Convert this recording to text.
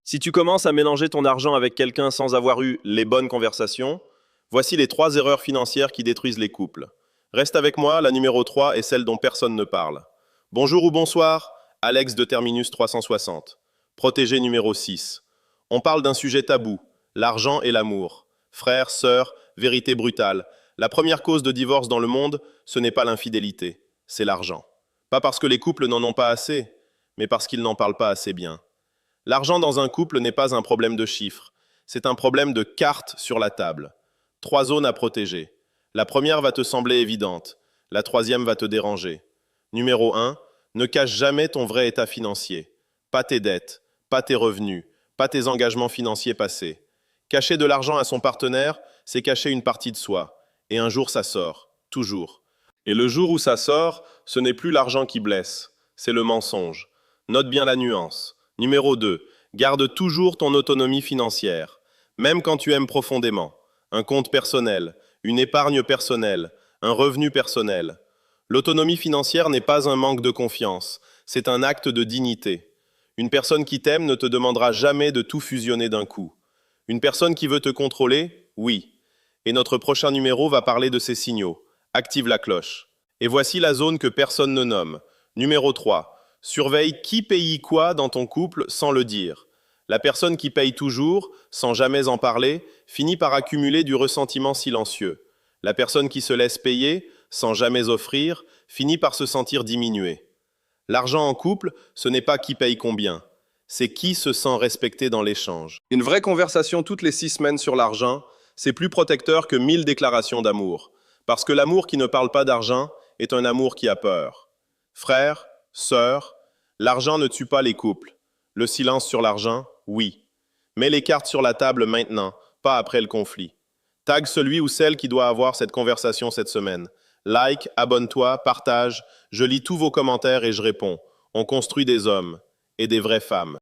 Si tu commences à mélanger ton argent avec quelqu'un sans avoir eu les bonnes conversations, voici les 3 erreurs financières qui détruisent les couples. Reste avec moi, la numéro 3 est celle dont personne ne parle. Bonjour ou bonsoir, Alex de Terminus 360. Protégé numéro 6. On parle d'un sujet tabou, l'argent et l'amour. Frères, sœurs, vérité brutale. La première cause de divorce dans le monde, ce n'est pas l'infidélité, c'est l'argent. Pas parce que les couples n'en ont pas assez, mais parce qu'ils n'en parlent pas assez bien. L'argent dans un couple n'est pas un problème de chiffres, c'est un problème de cartes sur la table. 3 zones à protéger. La première va te sembler évidente, la troisième va te déranger. Numéro 1, ne cache jamais ton vrai état financier. Pas tes dettes, pas tes revenus, pas tes engagements financiers passés. Cacher de l'argent à son partenaire, c'est cacher une partie de soi. Et un jour ça sort, toujours. Et le jour où ça sort, ce n'est plus l'argent qui blesse, c'est le mensonge. Note bien la nuance. Numéro 2, garde toujours ton autonomie financière, même quand tu aimes profondément. Un compte personnel, une épargne personnelle, un revenu personnel. L'autonomie financière n'est pas un manque de confiance, c'est un acte de dignité. Une personne qui t'aime ne te demandera jamais de tout fusionner d'un coup. Une personne qui veut te contrôler, oui. Et notre prochain numéro va parler de ces signaux. Active la cloche. Et voici la zone que personne ne nomme. Numéro 3. Surveille qui paye quoi dans ton couple sans le dire. La personne qui paye toujours, sans jamais en parler, finit par accumuler du ressentiment silencieux. La personne qui se laisse payer, sans jamais offrir, finit par se sentir diminuée. L'argent en couple, ce n'est pas qui paye combien, c'est qui se sent respecté dans l'échange. Une vraie conversation toutes les 6 semaines sur l'argent, c'est plus protecteur que 1000 déclarations d'amour. Parce que l'amour qui ne parle pas d'argent est un amour qui a peur. Frères, sœurs, l'argent ne tue pas les couples. Le silence sur l'argent, oui. Mets les cartes sur la table maintenant, pas après le conflit. Tag celui ou celle qui doit avoir cette conversation cette semaine. Like, abonne-toi, partage. Je lis tous vos commentaires et je réponds. On construit des hommes et des vraies femmes.